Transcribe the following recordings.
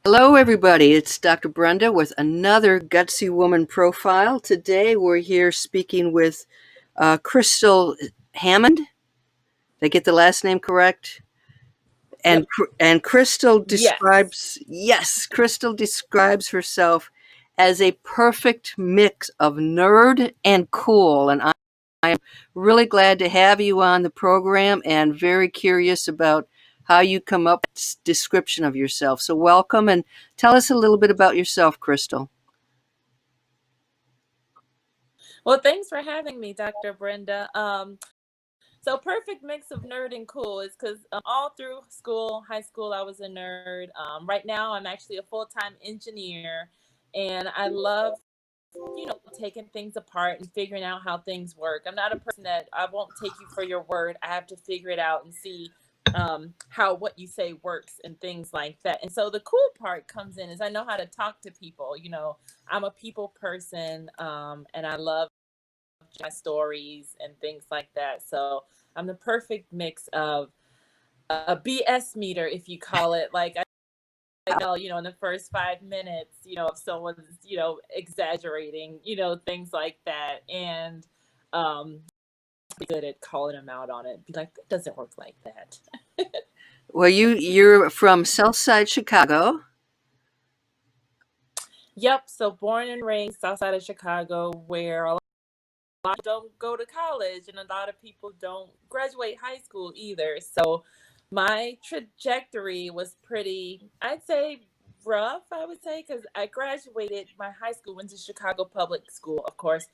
Hello, everybody. It's Dr. Brenda with another Gutsy Woman profile. Today, we're here speaking with Crystal Hammond. Did I get the last name correct? And Yep. and Crystal Yes. Crystal describes herself as a perfect mix of nerd and cool. And I am really glad to have you on the program and very curious about how you come up with this description of yourself. So welcome and tell us a little bit about yourself, Crystal. Well, thanks for having me, Dr. Brenda. So perfect mix of nerd and cool is because all through school, high school, I was a nerd. Right now, I'm actually a full-time engineer, and I love, taking things apart and figuring out how things work. I'm not a person that I won't take you for your word. I have to figure it out and see how what you say works and things like that. And so the cool part comes in is I know how to talk to people. I'm a people person, and I love my stories and things like that. So I'm the perfect mix of a BS meter, if you call it. Like I know, in the first 5 minutes, if someone's, exaggerating, things like that. And be good at calling them out on it. Be like, that doesn't work like that. Well, you're from Southside Chicago. Yep. So born and raised outside of Chicago, where a lot don't go to college and a lot of people don't graduate high school either. So my trajectory was pretty, I'd say, rough, I would say, because I graduated my high school, went to Chicago Public School, of course.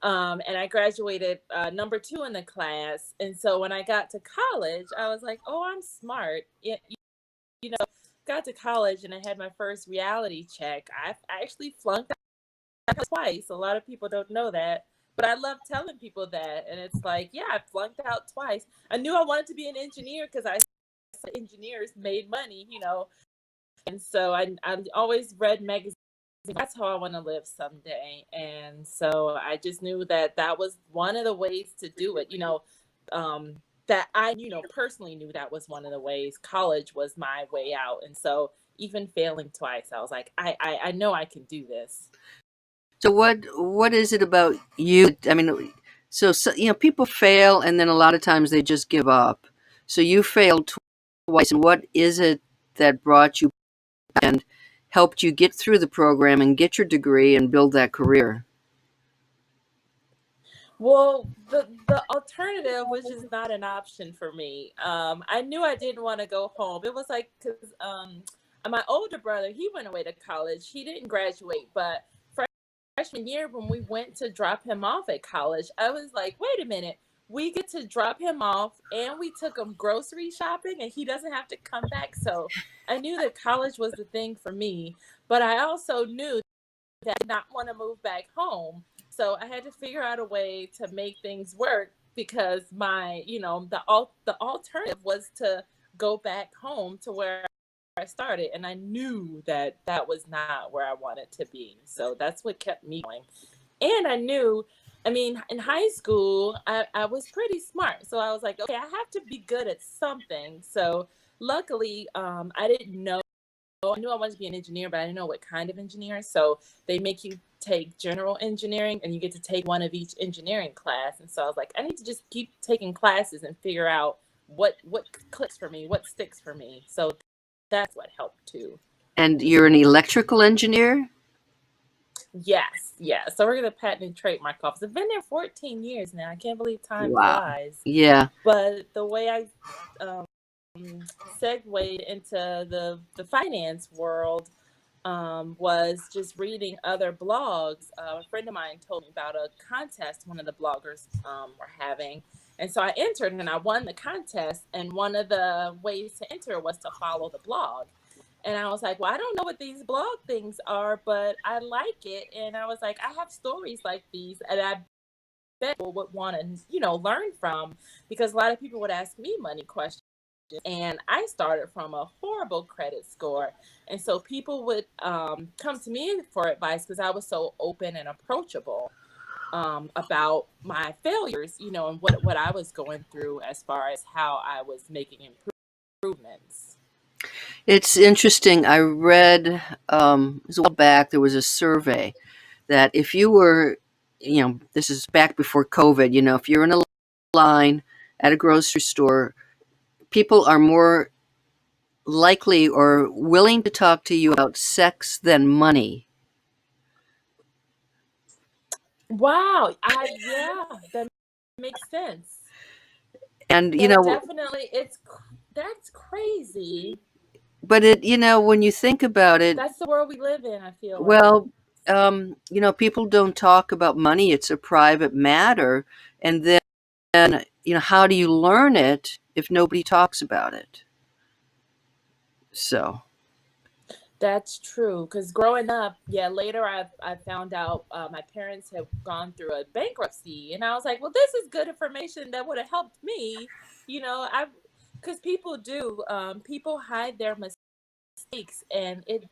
And I graduated number two in the class. And so when I got to college, I was like, oh, I'm smart. You know, got to college and I had my first reality check. I actually flunked out twice. A lot of people don't know that. But I love telling people that. And it's like, yeah, I flunked out twice. I knew I wanted to be an engineer because I said engineers made money. And so I always read magazines. That's how I want to live someday. And so I just knew that that was one of the ways to do it. That I, personally knew that was one of the ways. College was my way out. And so even failing twice, I was like, I know I can do this. So what is it about you? I mean, people fail, and then a lot of times they just give up. So you failed twice, and what is it that brought you and helped you get through the program and get your degree and build that career? Well, the alternative was just not an option for me. I knew I didn't want to go home. It was like because my older brother, he went away to college. He didn't graduate, but freshman year when we went to drop him off at college, I was like, wait a minute, we get to drop him off and we took him grocery shopping and he doesn't have to come back. So I knew that college was the thing for me, but I also knew that I did not want to move back home. So I had to figure out a way to make things work because the alternative was to go back home to where I started, and I knew that that was not where I wanted to be. So that's what kept me going. And I knew, I mean, in high school, I was pretty smart. So I was like, okay, I have to be good at something. So luckily, I didn't know. I knew I wanted to be an engineer, but I didn't know what kind of engineer. So they make you take general engineering and you get to take one of each engineering class. And so I was like, I need to just keep taking classes and figure out what clicks for me, what sticks for me. So that's what helped too. And you're an electrical engineer? Yes, yes. So we're gonna patent and trademark office. I've been there 14 years now. I can't believe time Wow. flies. Yeah. But the way I um, segued into the finance world was just reading other blogs. A friend of mine told me about a contest one of the bloggers were having. And so I entered and I won the contest. And one of the ways to enter was to follow the blog. And I was like, well, I don't know what these blog things are, but I like it. And I was like, I have stories like these, and I bet people would want to, learn from because a lot of people would ask me money questions. And I started from a horrible credit score. And so people would come to me for advice because I was so open and approachable about my failures, and what I was going through as far as how I was making improvements. It's interesting. I read it was a while back. There was a survey that if you were, this is back before COVID. If you're in a line at a grocery store, people are more likely or willing to talk to you about sex than money. Wow. Yeah, that makes sense. And That definitely that's crazy. but when you think about it, That's the world we live in, I feel like. well, people don't talk about money. It's a private matter, and then how do you learn it if nobody talks about it? So That's true. Because growing up, yeah, later I found out my parents had gone through a bankruptcy, and I was like, well, this is good information that would have helped me. I because people do people hide their mistakes,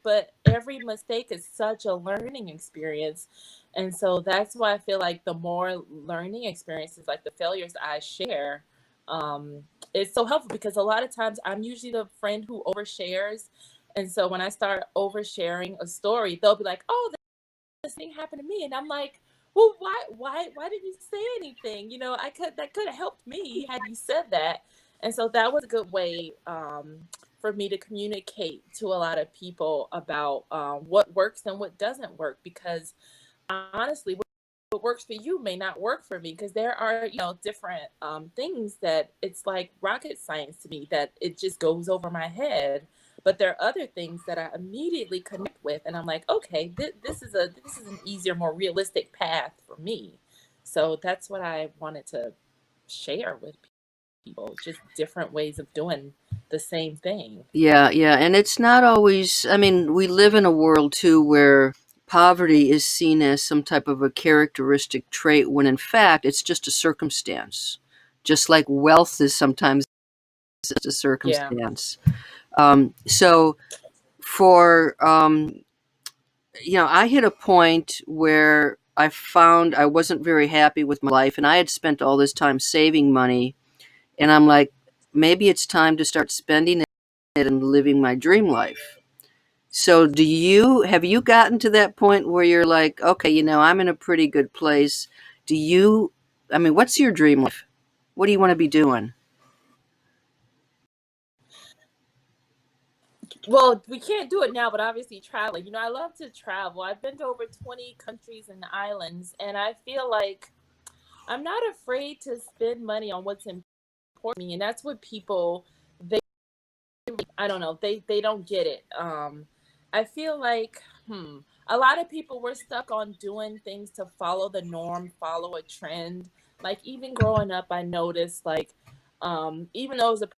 but every mistake is such a learning experience, and so that's why I feel like the more learning experiences, like the failures I share, um, it's so helpful because a lot of times I'm usually the friend who overshares, and so when I start oversharing a story, they'll be like, "Oh, this thing happened to me," and I'm like, "Well, why didn't you say anything? That could have helped me had you said that." And so that was a good way for me to communicate to a lot of people about what works and what doesn't work. Because honestly, what works for you may not work for me, because there are different things that it's like rocket science to me that it just goes over my head, but there are other things that I immediately connect with, and I'm like, okay, this is an easier, more realistic path for me. So that's what I wanted to share with people, just different ways of doing the same thing. yeah, yeah, and it's not always. I mean, we live in a world too where poverty is seen as some type of a characteristic trait, when in fact it's just a circumstance. Just like wealth is sometimes just a Yeah. circumstance. So for I hit a point where I found I wasn't very happy with my life, and I had spent all this time saving money, and I'm like, maybe it's time to start spending it and living my dream life. So, have you gotten to that point where you're like, okay, I'm in a pretty good place? Do you, I mean, what's your dream life? What do you want to be doing? Well, we can't do it now, but obviously traveling. I love to travel. I've been to over 20 countries and islands, and I feel like I'm not afraid to spend money on what's important to me, and that's what people they I don't know, they don't get it. I feel like a lot of people were stuck on doing things to follow the norm, follow a trend. Like even growing up, I noticed like even though it was a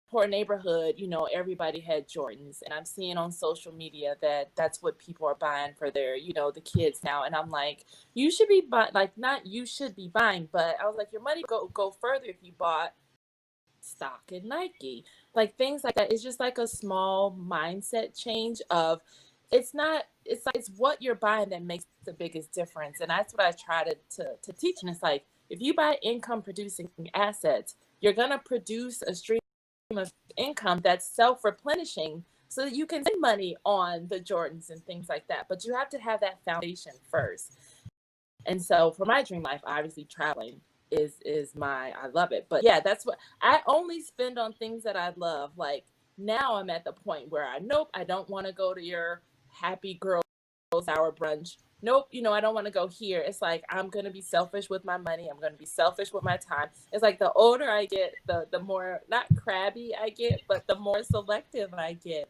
poor neighborhood, everybody had Jordans, and I'm seeing on social media that that's what people are buying for their, the kids now, and I'm like, you should be buying, like not you should be buying, but I was like, your money go further if you bought stock in Nike. Like things like that. It's just like a small mindset change of it's not it's like it's what you're buying that makes the biggest difference. And that's what I try to teach. And it's like if you buy income producing assets, you're gonna produce a stream of income that's self-replenishing so that you can spend money on the Jordans and things like that. But you have to have that foundation first. And so for my dream life, obviously traveling is my I love it. But yeah, that's what I only spend on things that I love. Like now I'm at the point where I don't want to go to your happy girl hour brunch. Nope, I don't want to go here. It's like I'm gonna be selfish with my money. I'm gonna be selfish with my time. It's like the older I get, the more not crabby I get, but the more selective I get.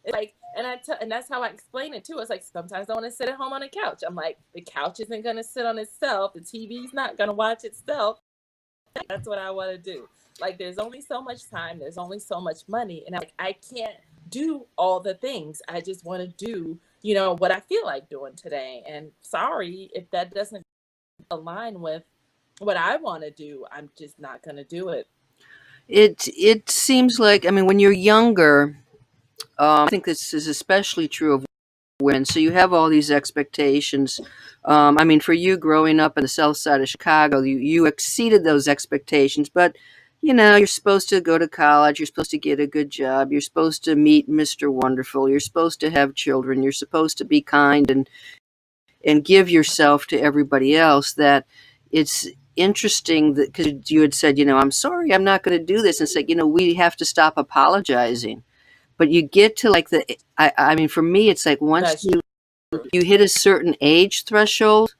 It's like, and that's how I explain it too. It's like sometimes I want to sit at home on a couch. I'm like, the couch isn't gonna sit on itself. The TV's not gonna watch itself. That's what I want to do. Like, there's only so much time. There's only so much money, and I can't do all the things. I just want to do, what I feel like doing today. And sorry if that doesn't align with what I want to do. I'm just not gonna do it. It seems like, I mean, when you're younger, I think this is especially true of women. So you have all these expectations. I mean, for you growing up in the south side of Chicago, you exceeded those expectations. But, you're supposed to go to college, you're supposed to get a good job, you're supposed to meet Mr. Wonderful, you're supposed to have children, you're supposed to be kind and give yourself to everybody else, that it's interesting that because you had said, I'm sorry, I'm not going to do this. And it's like, we have to stop apologizing. But you get to like I mean, for me, it's like once That's true. you hit a certain age threshold,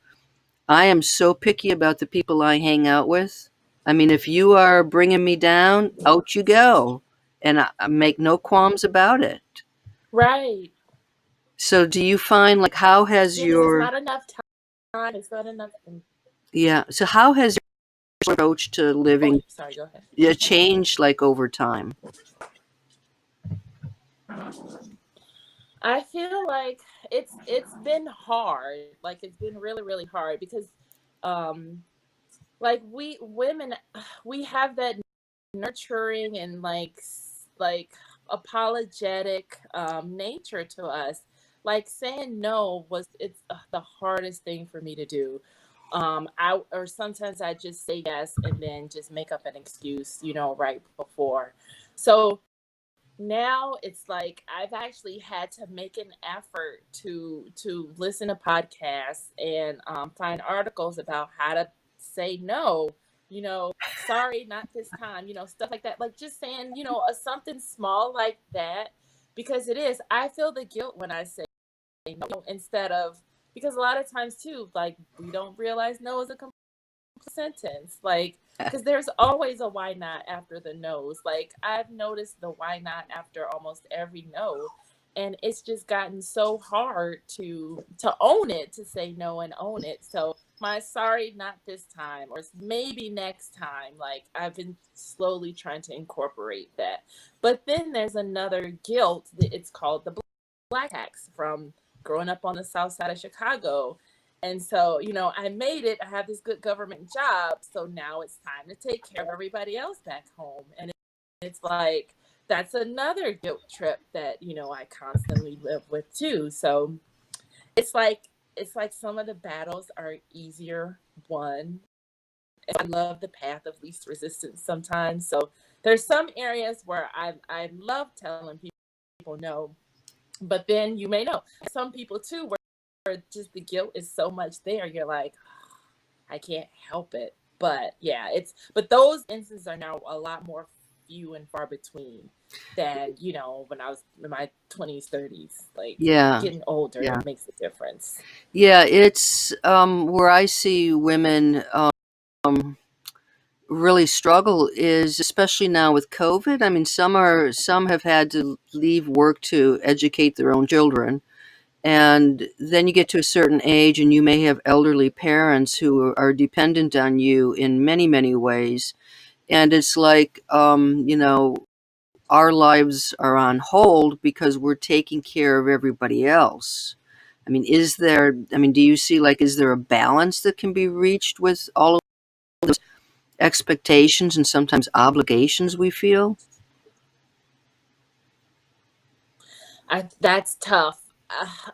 I am so picky about the people I hang out with. I mean, if you are bringing me down, out you go. And I make no qualms about it. Right. So do you find like how has Yeah, because it's your not enough time. It's not enough. yeah, so how has your approach to Oh, living sorry. Go ahead. changed like over time? I feel like it's been hard. Like it's been really really hard because, um, like we women, we have that nurturing and like apologetic nature to us. Like saying no was it's the hardest thing for me to do. I or sometimes I just say yes and then just make up an excuse, right before. So now it's like I've actually had to make an effort to listen to podcasts and find articles about how to say no. Sorry, not this time. Stuff like that. Like just saying, something small like that, because it is. I feel the guilt when I say no instead of, because a lot of times too, like we don't realize no is a sentence, like, because there's always a why not after the no's. Like I've noticed the why not after almost every no, and it's just gotten so hard to own it, to say no and own it. So my sorry not this time, or maybe next time, like I've been slowly trying to incorporate that. But then there's another guilt that it's called the black tax, from growing up on the south side of Chicago. And so, I made it. I have this good government job. So now it's time to take care of everybody else back home. And it's like, that's another guilt trip that, I constantly live with too. So it's like, some of the battles are easier won. And I love the path of least resistance sometimes. So there's some areas where I love telling people no, but then you may know some people too, where just the guilt is so much there. You're like, I can't help it. But yeah, but those instances are now a lot more few and far between than, when I was in my 20s, 30s. Like Yeah. getting older, Yeah. it makes a difference. Yeah, it's where I see women really struggle is especially now with COVID. I mean, some have had to leave work to educate their own children. And then you get to a certain age and you may have elderly parents who are dependent on you in many, many ways. And it's like, our lives are on hold because we're taking care of everybody else. I mean, do you see like, is there a balance that can be reached with all of those expectations and sometimes obligations we feel? That's tough.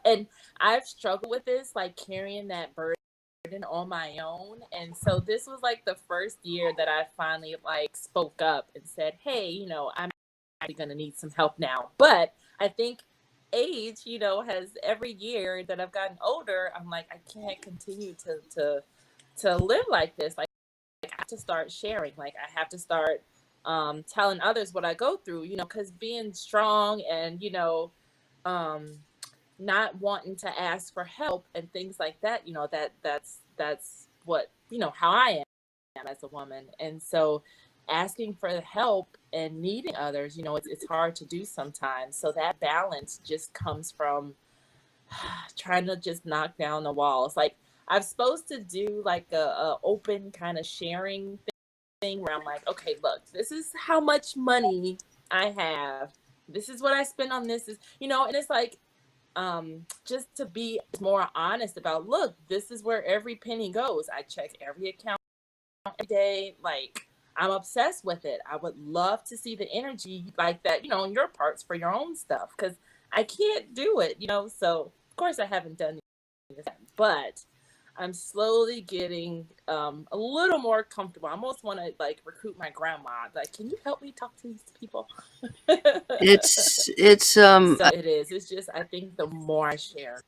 And I've struggled with this, like carrying that burden on my own. And so this was like the first year that I finally like spoke up and said, hey, I'm actually going to need some help now. But I think age, has, every year that I've gotten older, I'm like, I can't continue to live like this. Like I have to start sharing. Like I have to start telling others what I go through, because being strong and, um not wanting to ask for help and things like that, that's what, how I am as a woman. And so asking for the help and needing others, it's hard to do sometimes. So that balance just comes from trying to just knock down the walls. Like I'm supposed to do like a open kind of sharing thing where I'm like, okay, look, this is how much money I have. This is what I spend on this, is, and it's like, just to be more honest about, look, this is where every penny goes. I check every account every day. Like I'm obsessed with it. I would love to see the energy like that, in your parts for your own stuff, because I can't do it, so of course I haven't done this, but I'm slowly getting a little more comfortable. I almost want to like recruit my grandma. Like, can you help me talk to these people? It's So it is. It's just I think the more I share.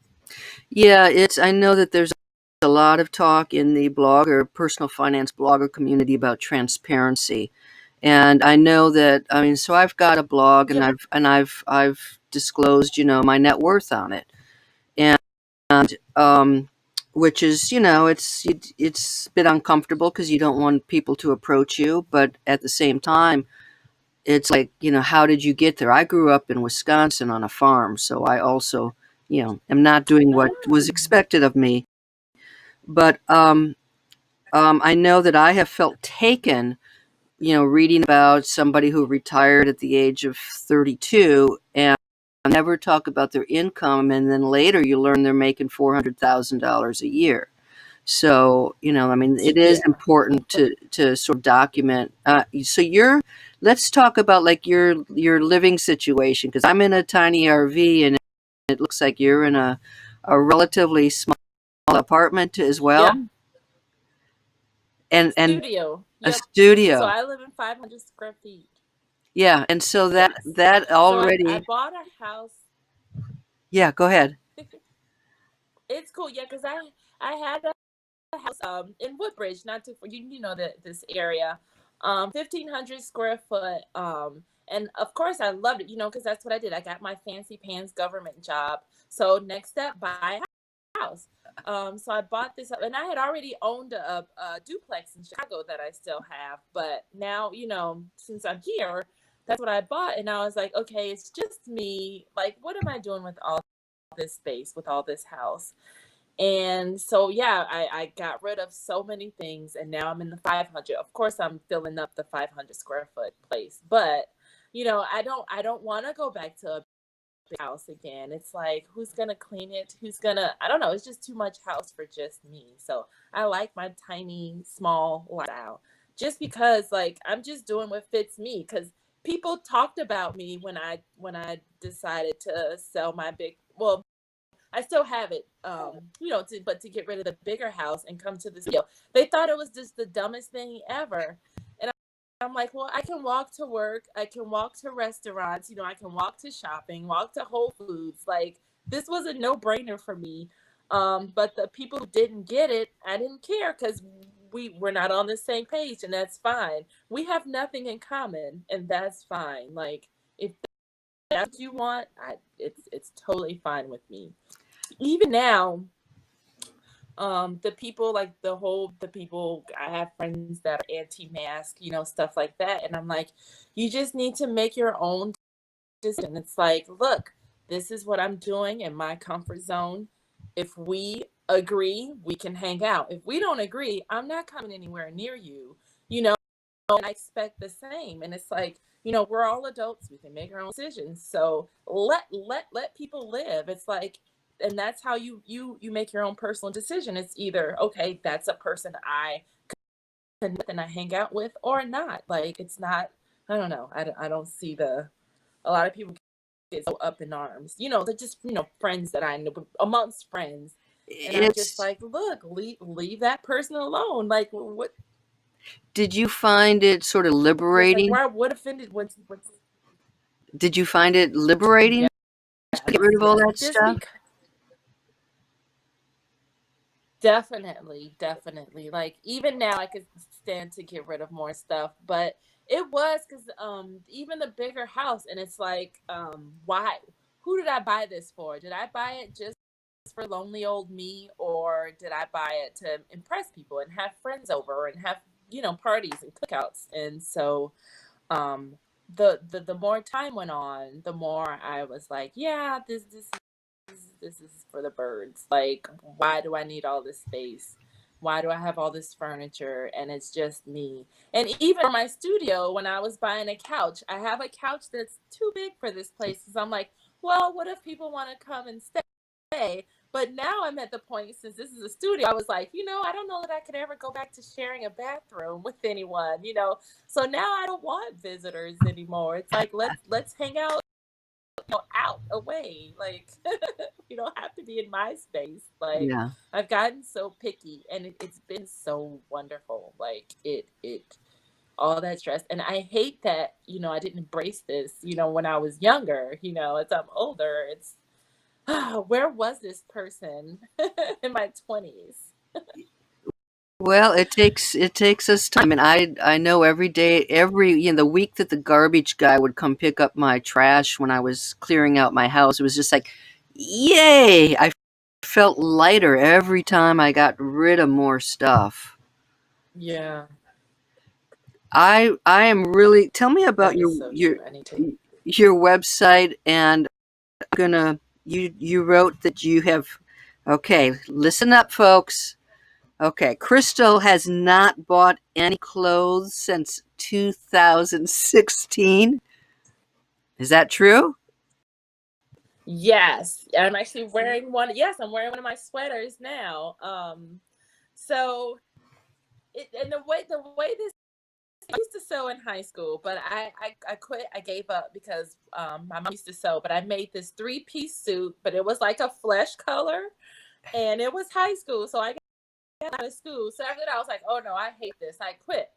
yeah, it's I know that there's a lot of talk in the blogger personal finance blogger community about transparency. And I know that I mean so I've got a blog and Yeah. I've disclosed, my net worth on it. And um which is, it's a bit uncomfortable because you don't want people to approach you, but at the same time it's like, how did you get there? I grew up in Wisconsin on a farm, so I also, am not doing what was Ah, expected of me. But I know that I have felt taken, reading about somebody who retired at the age of 32 and never talk about their income, and then later you learn they're making $400,000 a year. So, I mean, it is yeah. important to sort of document. Let's talk about like your living situation, because I'm in a tiny RV and it looks like you're in a relatively small apartment as well, Yep. and Studio. a Yep. So studio. I live in 500 square feet. Yeah, and so that Yes. that So I already, bought a house. yeah, go ahead. It's cool. Yeah, because I had a house in Woodbridge, not too far. You know that this area, 1,500 square foot. And of course I loved it. Because that's what I did. I got my fancy pants government job. So next step, buy a house. So I bought this up, and I had already owned a duplex in Chicago that I still have. But now, since I'm here, that's what I bought. And I was like, okay, it's just me. Like, what am I doing with all this space, with all this house? And so, yeah, I got rid of so many things, and now I'm in the 500. Of course, I'm filling up the 500 square foot place, but I don't want to go back to a big house again. It's like, who's gonna clean it? Who's gonna? I don't know. It's just too much house for just me. So I like my tiny, small lifestyle, just because like I'm just doing what fits me. Because people talked about me when I decided to sell my big. Well, I still have it, but to get rid of the bigger house and come to the studio. They thought it was just the dumbest thing ever. And I'm like, well, I can walk to work, I can walk to restaurants, I can walk to shopping, walk to Whole Foods. Like, this was a no brainer for me. But the people who didn't get it, I didn't care because we're not on the same page, and that's fine. We have nothing in common, and that's fine. Like, if that's what you want, it's totally fine with me. Even now, the people like the people, I have friends that are anti-mask, stuff like that, and I'm like, you just need to make your own decision. It's like, look, this is what I'm doing in my comfort zone. If we agree, we can hang out. If we don't agree, I'm not coming anywhere near you. you know and I expect the same. And it's like, we're all adults. We can make our own decisions. So let people live. It's like, and that's how you make your own personal decision. It's either, okay, that's a person I connect and I hang out with, or not. Like, it's not. I don't know. I don't see the. A lot of people get so up in arms. They're just friends that I know amongst friends. And I'm just It's like, look, leave that person alone. Like, what? Did you find it sort of Yeah, it's like, liberating? why? What offended? What's Did you find it liberating to get Yes, rid of all yes. that Just stuff? because, definitely, definitely. Like, even now, I could stand to get rid of more stuff, but it was because even the bigger house, and it's like, why? Who did I buy this for? Did I buy it just for lonely old me, or did I buy it to impress people and have friends over and have parties and cookouts? And so, um, the more time went on, the more I was like, yeah, this is for the birds. Like, why do I need all this space? Why do I have all this furniture and it's just me? And even for my studio, when I was buying a couch, I have a couch that's too big for this place. Because I'm like, well, what if people want to come and stay? But now I'm at the point, since this is a studio, I was like, I don't know that I could ever go back to sharing a bathroom with anyone. So now I don't want visitors anymore. It's like, let's hang out out away. Like you don't have to be in my space. Like Yeah. I've gotten so picky, and it's been so wonderful. Like it all that stress, and I hate that I didn't embrace this when I was younger. As I'm older, it's where was this person in my 20s? Well, it takes us time, and I know every day, the week that the garbage guy would come pick up my trash when I was clearing out my house, it was just like, yay! I felt lighter every time I got rid of more stuff. Yeah, I am really tell me about that your is so your true. I need to. your website, and I'm gonna you wrote that you have. Okay, listen up, folks. Okay, Crystal has not bought any clothes since 2016. Is that true? Yes, I'm actually wearing one. Yes, I'm wearing one of my sweaters now. So and the way this I used to sew in high school, but I quit. I gave up because my mom used to sew. But I made this three-piece suit, but it was like a flesh color, and it was high school, so I got out of school. So after that, I was like, oh no, I hate this. I quit.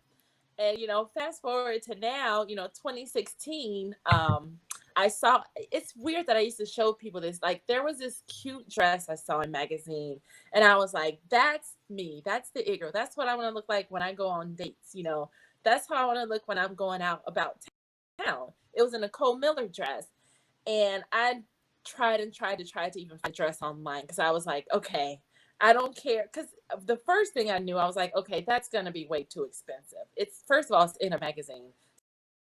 And fast forward to now, 2016. I saw. It's weird that I used to show people this. Like there was this cute dress I saw in magazine, and I was like, "That's me. That's the it girl. That's what I want to look like when I go on dates." That's how I want to look when I'm going out about town. It was a Nicole Miller dress, and I tried to even find a dress online because I was like, okay, I don't care. Because the first thing I knew, I was like, okay, that's gonna be way too expensive. It's first of all, it's in a magazine.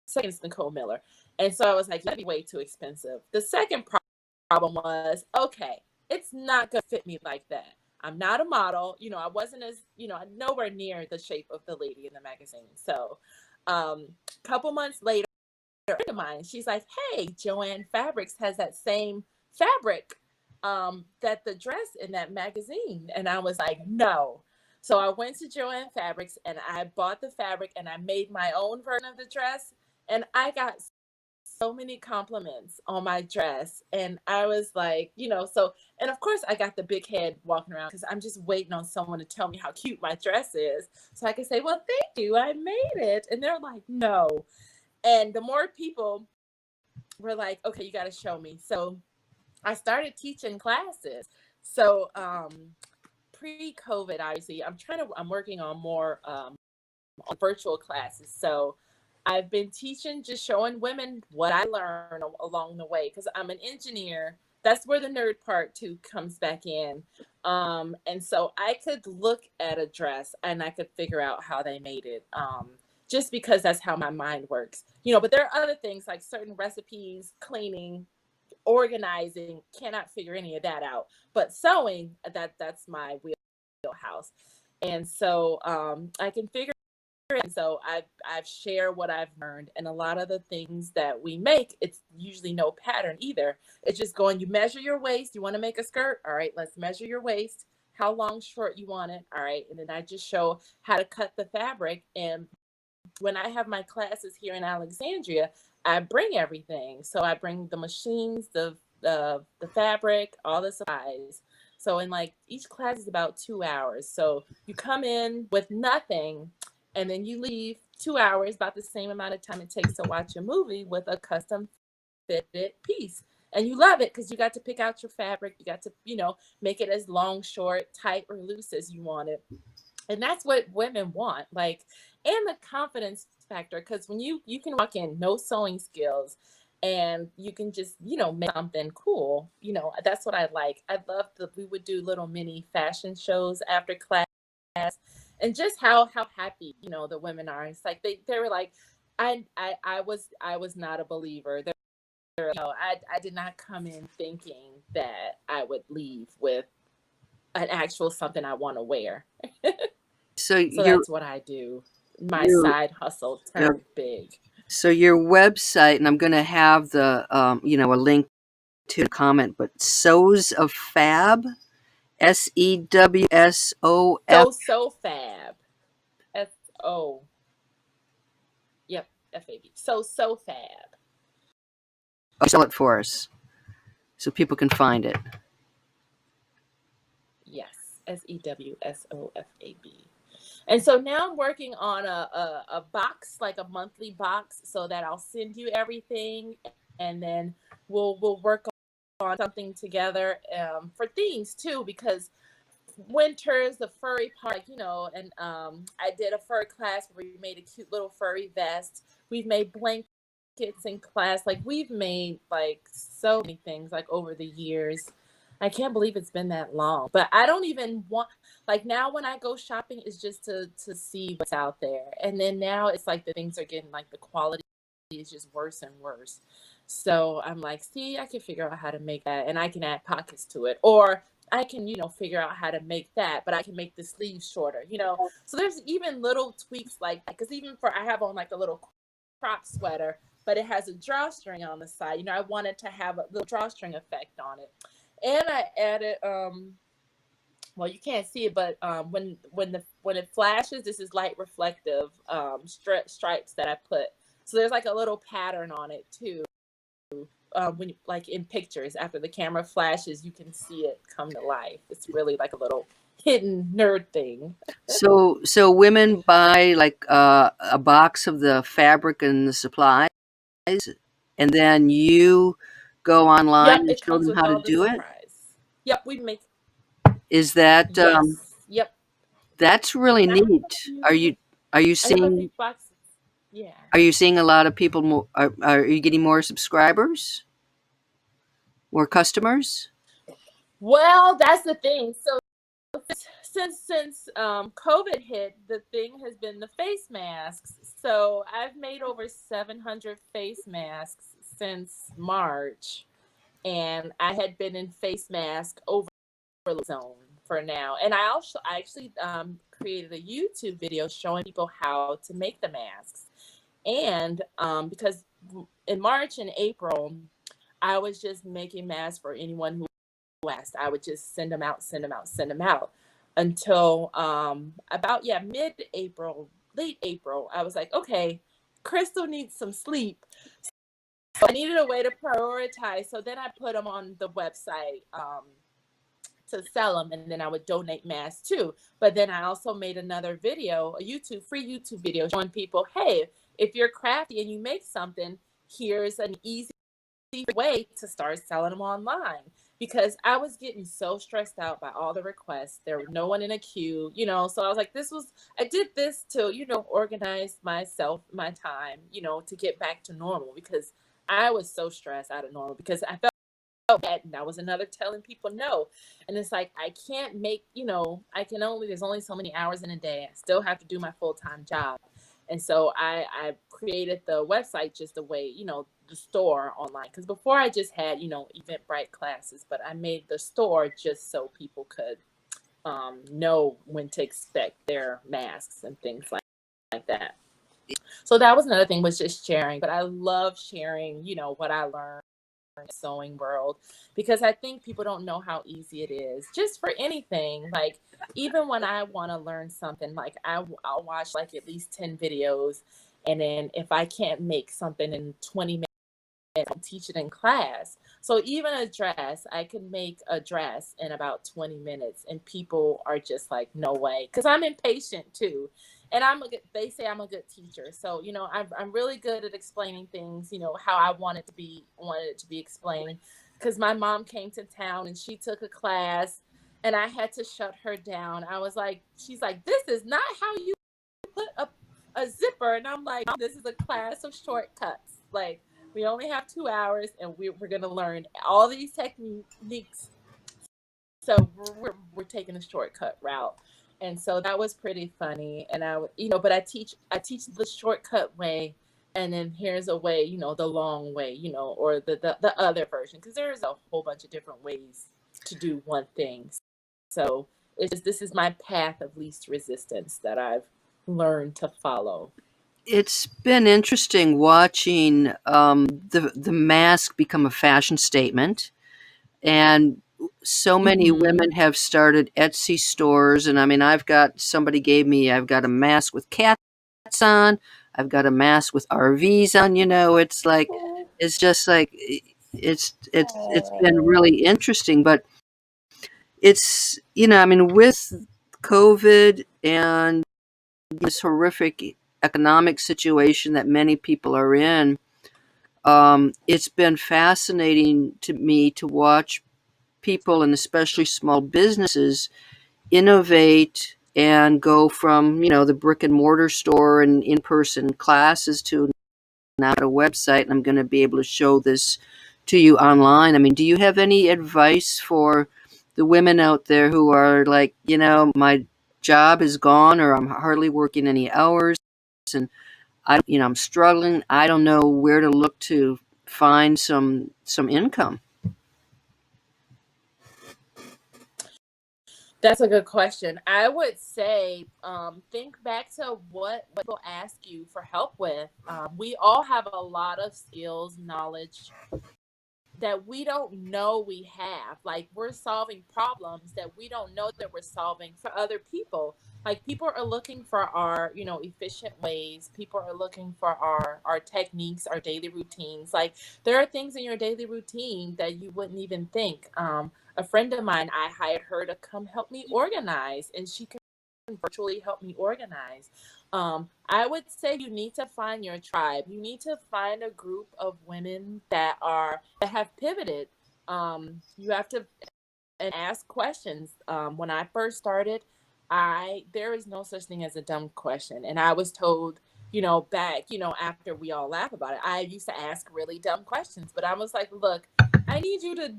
Second, it's Nicole Miller, and so I was like, that'd be way too expensive. The second problem was, okay, it's not gonna fit me like that. I'm not a model. I wasn't as nowhere near the shape of the lady in the magazine. So, couple months later, friend of mine, she's like, "Hey, Joanne Fabrics has that same fabric that the dress in that magazine." And I was like, "No." So I went to Joanne Fabrics and I bought the fabric and I made my own version of the dress. And I got so many compliments on my dress. And I was like, and of course I got the big head walking around because I'm just waiting on someone to tell me how cute my dress is. So I can say, well, thank you, I made it. And they're like, no. And the more people were like, okay, you got to show me. So I started teaching classes. So pre-COVID, obviously, I'm working on more on virtual classes. So I've been teaching, just showing women what I learned along the way because I'm an engineer. That's where the nerd part too comes back in. And so I could look at a dress and I could figure out how they made it. Just because that's how my mind works. But there are other things like certain recipes, cleaning, organizing, cannot figure any of that out. But sewing, that's my wheelhouse. And so I can figure it. And so I've shared what I've learned, and a lot of the things that we make, it's usually no pattern either. It's just going, you measure your waist, you want to make a skirt, all right, let's measure your waist, how long, short you want it, all right, and then I just show how to cut the fabric. And when I have my classes here in Alexandria, I bring everything. So I bring the machines, the fabric, all the supplies. So in like each class is about 2 hours. So you come in with nothing, and then you leave 2 hours, about the same amount of time it takes to watch a movie with a custom fitted piece. And you love it because you got to pick out your fabric. You got to, make it as long, short, tight, or loose as you want it. And that's what women want, like, and the confidence factor, because when you can walk in no sewing skills and you can just make something cool. That's what I like. I love that we would do little mini fashion shows after class, and just how happy the women are. It's like they were like, I was not a believer. I did not come in thinking that I would leave with an actual something I want to wear. So So your that's what I do. My your side hustle uh, turned big. so your website, and I'm going to have a link to the comment, but Sews of Fab, SEWSOF. So fab. SO. Yep. FAB. So fab. sell it for us so people can find it. Yes, SEWSOFAB. And so now I'm working on a box, like a monthly box, so that I'll send you everything, and then we'll work on something together for themes too, because winter's the furry part, like, and I did a fur class where we made a cute little furry vest. We've made blankets in class. Like, we've made like so many things like over the years. I can't believe it's been that long. But I don't even want, like, now when I go shopping, it's just to see what's out there. And then now it's like the things are getting, like, the quality is just worse and worse. So I'm like, see, I can figure out how to make that, and I can add pockets to it. Or I can, figure out how to make that, but I can make the sleeves shorter. So there's even little tweaks like that. Because even I have on like a little crop sweater, but it has a drawstring on the side. I wanted to have a little drawstring effect on it. And I added, well, you can't see it, but when it flashes, this is light reflective stripes that I put. So there's like a little pattern on it too. When like in pictures, after the camera flashes, you can see it come to life. It's really like a little hidden nerd thing. So women buy like a box of the fabric and the supplies, and then you go online Yep, and it show comes them with how to all the do it. supplies. Yep, we make. Is that Yes. Yep. that's really I have a neat? Are few. you are you I have a few seeing boxes. Yeah. are you seeing a lot of people more? Are you getting more subscribers, more customers? Well, that's the thing. So since COVID hit, the thing has been the face masks. So I've made over 700 face masks since March, and I had been in face mask over zone for now. And I actually created a YouTube video showing people how to make the masks. And because in March and April, I was just making masks for anyone who asked. I would just send them out, send them out, send them out until about, yeah, mid-April, late April. I was like, okay, Crystal needs some sleep. So I needed a way to prioritize. So then I put them on the website to sell them, and then I would donate masks too. But then I also made another video, a free YouTube video showing people, hey, if you're crafty and you make something, here's an easy way to start selling them online. Because I was getting so stressed out by all the requests. There was no one in a queue. So I was like, I did this to, organize myself, my time, to get back to normal, because I was so stressed out of normal because I felt bad, and I was another telling people no. And it's like, I can't make, there's only so many hours in a day. I still have to do my full-time job. And so I created the website just a way, the store online. Because before I just had, Eventbrite classes, but I made the store just so people could know when to expect their masks and things like that. So that was another thing, was just sharing. But I love sharing, what I learned sewing world, because I think people don't know how easy it is just for anything. Like, even when I want to learn something, like I'll watch like at least 10 videos, and then if I can't make something in 20 minutes, I'll teach it in class. So even a dress, I can make a dress in about 20 minutes, and people are just like, no way, because I'm impatient too. And they say I'm a good teacher. So, I'm really good at explaining things, how I wanted it to be explained. Because my mom came to town and she took a class, and I had to shut her down. I was like, she's like, this is not how you put a zipper. And I'm like, this is a class of shortcuts. Like, we only have 2 hours, and we're going to learn all these techniques. So we're taking a shortcut route. And so that was pretty funny. And but I teach the shortcut way. And then here's a way, the long way, or the other version. Because there's a whole bunch of different ways to do one thing. So this is my path of least resistance that I've learned to follow. It's been interesting watching the mask become a fashion statement, and so many Mm-hmm. women have started Etsy stores. And I mean, I've got a mask with cats on, I've got a mask with RVs on. It's like it's just like it's been really interesting, but it's, I mean, with COVID and this horrific economic situation that many people are in, it's been fascinating to me to watch people, and especially small businesses, innovate and go from, the brick and mortar store and in-person classes to now a website. And I'm going to be able to show this to you online. I mean, do you have any advice for the women out there who are like, my job is gone, or I'm hardly working any hours, and I'm struggling. I don't know where to look to find some income. That's a good question. I would say think back to what people ask you for help with. We all have a lot of skills, knowledge that we don't know we have. Like we're solving problems that we don't know that we're solving for other people. Like people are looking for our, efficient ways. People are looking for our techniques, our daily routines. Like there are things in your daily routine that you wouldn't even think. A friend of mine, I hired her to come help me organize, and she can virtually help me organize. I would say you need to find your tribe. You need to find a group of women that have pivoted. You have to and ask questions. When I first started, I there is no such thing as a dumb question, and I was told, back, after we all laugh about it, I used to ask really dumb questions, but I was like, look, I need you to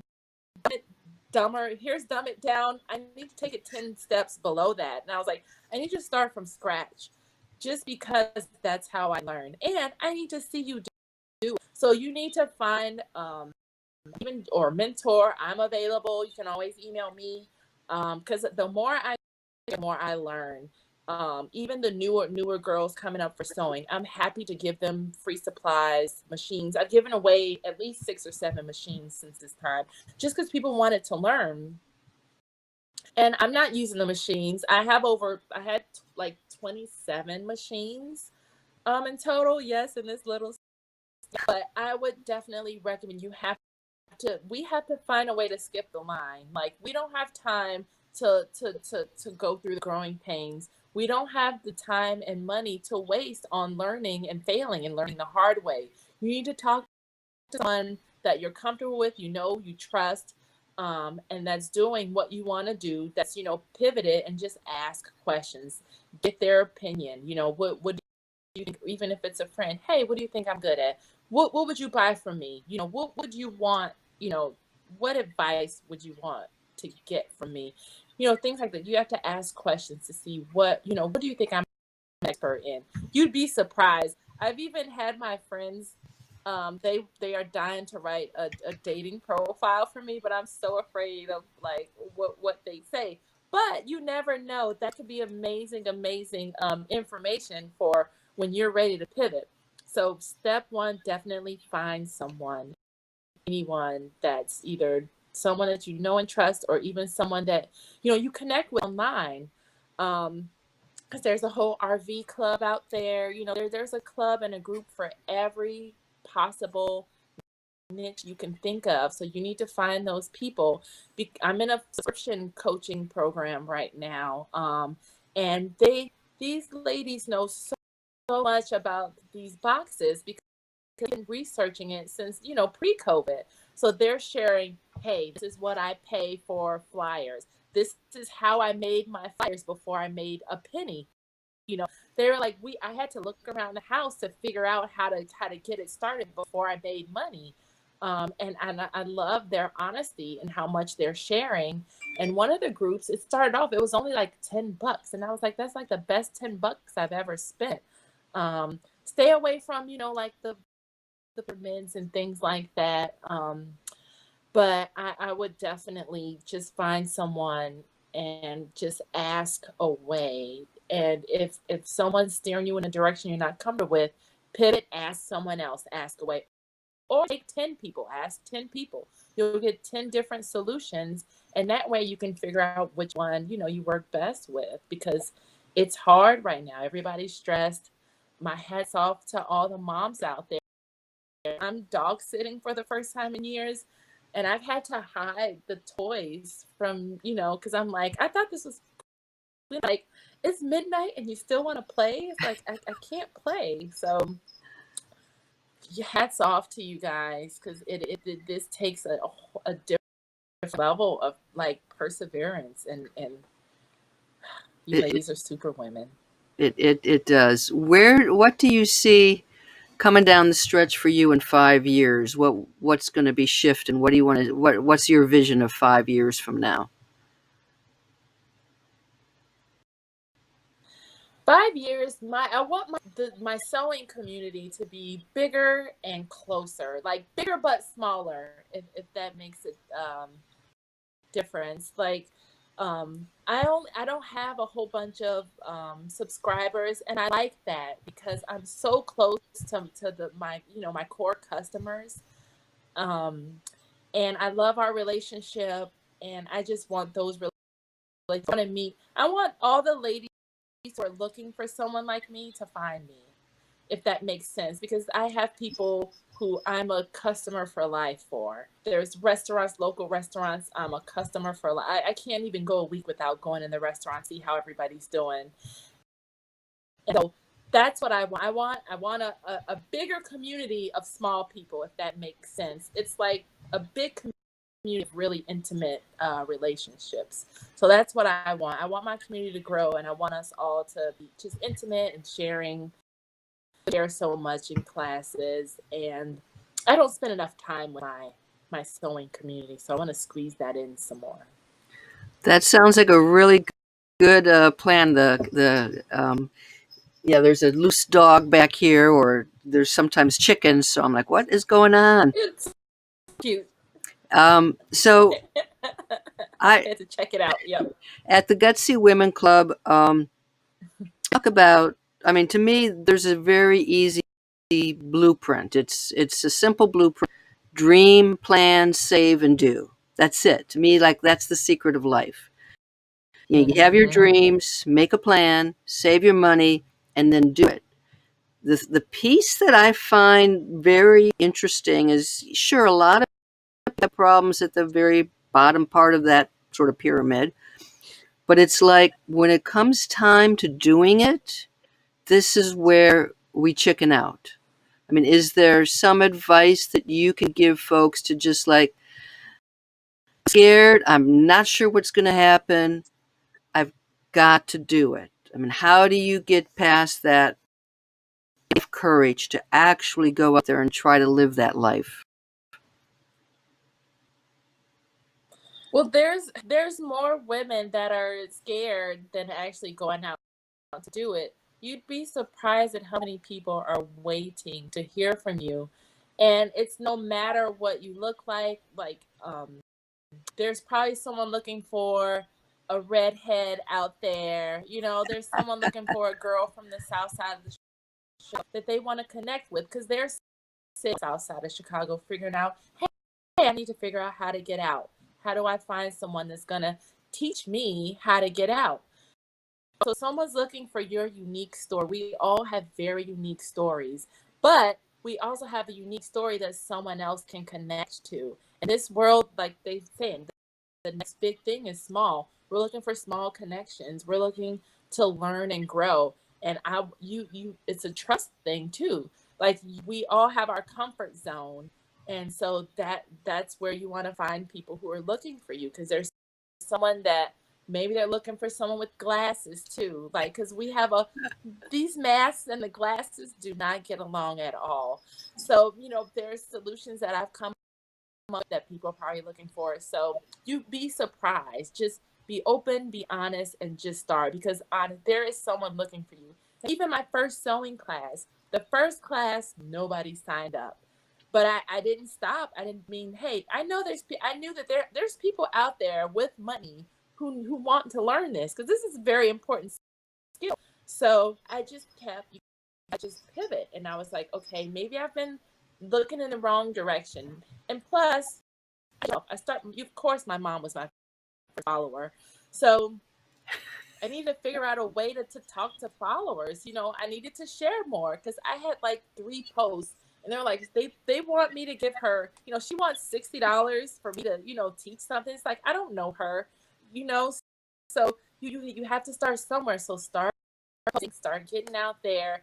dumber. Here's dumb it down. I need to take it 10 steps below that. And I was like, I need you to start from scratch just because that's how I learn. And I need to see you do it. So you need to find even or mentor. I'm available. You can always email me. Because the more I learn. Even the newer girls coming up for sewing, I'm happy to give them free supplies, machines. I've given away at least 6 or 7 machines since this time, just because people wanted to learn. And I'm not using the machines. I had like 27 machines in total. Yes, in this little, but I would definitely recommend we have to find a way to skip the line. Like we don't have time to go through the growing pains. We don't have the time and money to waste on learning and failing and learning the hard way. You need to talk to someone that you're comfortable with, you trust, and that's doing what you want to do. That's pivoted, and just ask questions, get their opinion. What do you think? Even if it's a friend, hey, what do you think I'm good at? What would you buy from me? What would you want? You know, what advice would you want to get from me? Things like that. You have to ask questions to see what do you think I'm an expert in? You'd be surprised. I've even had my friends, they are dying to write a dating profile for me, but I'm so afraid of like what they say. But you never know. That could be amazing, amazing information for when you're ready to pivot. So step one, definitely find anyone that's either someone that you know and trust, or even someone that you connect with online. Because there's a whole RV club out there. There's a club and a group for every possible niche you can think of. So you need to find those people. I'm in a subscription coaching program right now, and these ladies know so much about these boxes because they've been researching it since pre-COVID. So they're sharing, hey, this is what I pay for flyers. This is how I made my flyers before I made a penny. you know they were like, we I had to look around the house to figure out how to get it started before I made money. And I love their honesty and how much they're sharing. And one of the groups, it started off, it was only like $10, and I was like, that's like the best $10 I've ever spent. Stay away from like the pyramids and things like that. But I would definitely just find someone and just ask away. And if someone's steering you in a direction you're not comfortable with, pivot, ask someone else, ask away. Or take 10 people, ask 10 people. You'll get 10 different solutions. And that way you can figure out which one, you work best with, because it's hard right now. Everybody's stressed. My hats off to all the moms out there I'm dog sitting for the first time in years, and I've had to hide the toys from, because I'm like, I thought this was like, it's midnight and you still want to play. It's like, I can't play. So hats off to you guys, because this takes a different level of like perseverance, and you It ladies are super women. it does. What do you see coming down the stretch for you in 5 years? What's going to be shifting? What do you want to? What's your vision of 5 years from now? 5 years, I want my sewing community to be bigger and closer, like bigger but smaller, if that makes it difference. Like, I don't have a whole bunch of subscribers, and I like that because I'm so close to my core customers, um, and I love our relationship, and I just want those like want to meet. I want all the ladies who are looking for someone like me to find me, if that makes sense. Because I have people who I'm a customer for life for. There's restaurants, local restaurants, I'm a customer for life. I can't even go a week without going in the restaurant, see how everybody's doing. And so that's what I want. I want a bigger community of small people, if that makes sense. It's like a big community of really intimate relationships. So that's what I want. I want my community to grow, and I want us all to be just intimate and share so much in classes. And I don't spend enough time with my sewing community, so I want to squeeze that in some more. That sounds like a really good plan. Yeah, there's a loose dog back here, or there's sometimes chickens. So I'm like, what is going on? It's cute. So I Had to check it out. Yep. at the Gutsy Women Club, talk about. I mean, to me, there's a very easy blueprint. It's a simple blueprint: dream, plan, save, and do. That's it. To me, like that's the secret of life. You have your Mm-hmm. dreams, make a plan, save your money, and then do it. The piece that I find very interesting is sure a lot of the problems at the very bottom part of that sort of pyramid, but it's like when it comes time to doing it, this is where we chicken out. I mean, is there some advice that you could give folks to just like scared? I'm not sure what's going to happen. I've got to do it. I mean, how do you get past that courage to actually go out there and try to live that life? Well, there's more women that are scared than actually going out to do it. You'd be surprised at how many people are waiting to hear from you. And it's no matter what you look like, there's probably someone looking for a redhead out there. There's someone looking for a girl from the south side of the show that they want to connect with, because they're sitting outside of Chicago figuring out, hey, I need to figure out how to get out. How do I find someone that's going to teach me how to get out? So someone's looking for your unique story. We all have very unique stories, but we also have a unique story that someone else can connect to. In this world, like they say, the next big thing is small. We're looking for small connections. We're looking to learn and grow. And it's a trust thing too. Like, we all have our comfort zone, and so that's where you want to find people who are looking for you, because there's someone that maybe they're looking for someone with glasses too. Like, because we have these masks and the glasses do not get along at all. So there's solutions that I've come up that people are probably looking for. So you'd be surprised. Just be open, be honest, and just start, because there is someone looking for you. Even my first sewing class, the first class, nobody signed up. But I didn't stop. I didn't mean, hey, I knew that there's people out there with money who want to learn this, because this is a very important skill. So I just pivot, and I was like, okay, maybe I've been looking in the wrong direction. And plus, of course, my mom was my first follower. So I needed to figure out a way to talk to followers. I needed to share more, because I had like 3 posts And they're like, they want me to give her, she wants $60 for me to, teach something. It's like, I don't know her, you know. So you have to start somewhere. So start getting out there.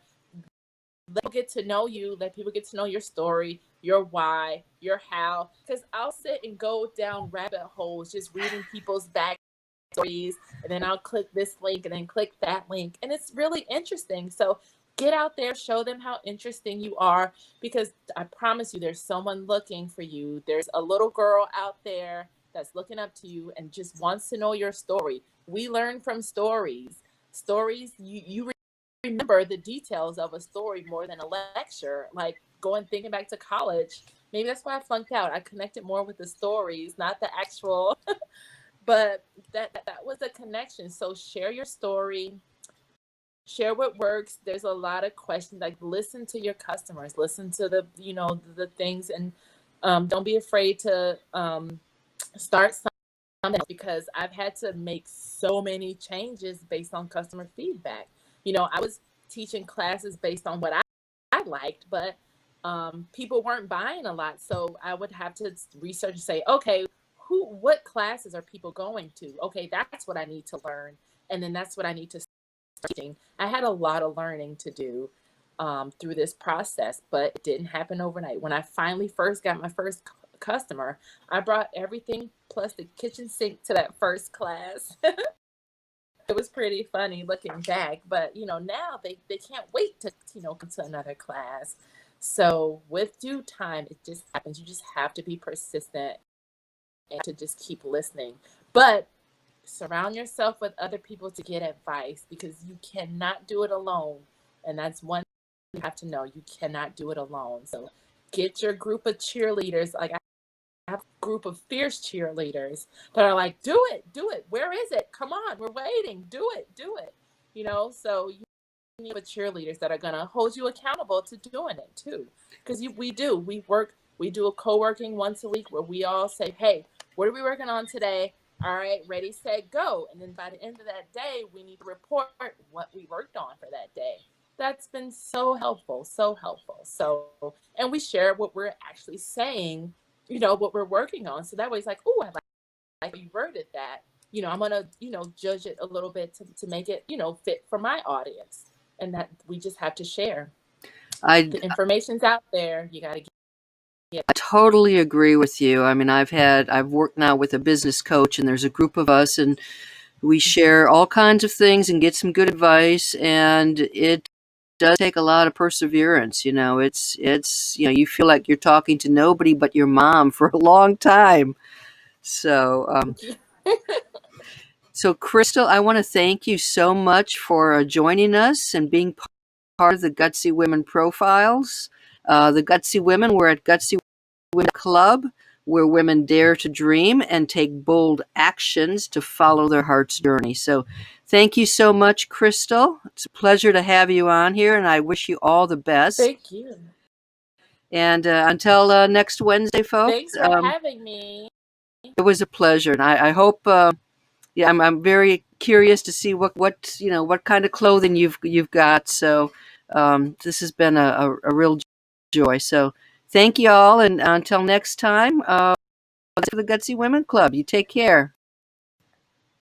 Let people get to know you. Let people get to know your story, your why, your how. Because I'll sit and go down rabbit holes just reading people's backstories, and then I'll click this link and then click that link, and it's really interesting. So get out there, show them how interesting you are, because I promise you, there's someone looking for you. There's a little girl out there that's looking up to you and just wants to know your story. We learn from stories. Stories, you remember the details of a story more than a lecture. Like thinking back to college, maybe that's why I flunked out. I connected more with the stories, not the actual but that was a connection. So share your story, share what works. There's a lot of questions. Like, listen to your customers, listen to the things, and don't be afraid to start something else, because I've had to make so many changes based on customer feedback. I was teaching classes based on what I liked, but people weren't buying a lot. So I would have to research and say, okay, what classes are people going to? Okay, that's what I need to learn. And then that's what I need to start teaching. I had a lot of learning to do through this process, but it didn't happen overnight. When I finally first got my first customer, I brought everything plus the kitchen sink to that first class. It was pretty funny looking back, but now they can't wait to come to another class. So with due time, it just happens. You just have to be persistent and to just keep listening. But surround yourself with other people to get advice, because you cannot do it alone. And that's one thing you have to know. You cannot do it alone. So get your group of cheerleaders. Like, I have a group of fierce cheerleaders that are like, do it, do it. Where is it? Come on, we're waiting. Do it, do it. So you need cheerleaders that are going to hold you accountable to doing it too. Because we do a co-working once a week where we all say, hey, what are we working on today? All right, ready, set, go. And then by the end of that day, we need to report what we worked on for that day. That's been so helpful, so helpful. So, and we share what we're actually saying, what we're working on. So that way it's like, oh, I like how you worded that. I'm going to, judge it a little bit to make it, fit for my audience. And that we just have to share. The information's out there. You got to get. I totally agree with you. I mean, I've worked now with a business coach, and there's a group of us, and we share all kinds of things and get some good advice, and it does take a lot of perseverance. It's you feel like you're talking to nobody but your mom for a long time. So, Crystal, I want to thank you so much for joining us and being part of the Gutsy Women Profiles. The Gutsy Women, we're at Gutsy Women Club, where women dare to dream and take bold actions to follow their heart's journey. So thank you so much, Crystal. It's a pleasure to have you on here, and I wish you all the best. Thank you. And until next Wednesday, folks. Thanks for having me. It was a pleasure, and I hope. Yeah, I'm very curious to see what kind of clothing you've got. So this has been a real joy. So thank you all, and until next time, for the Gutsy Women Club. You take care.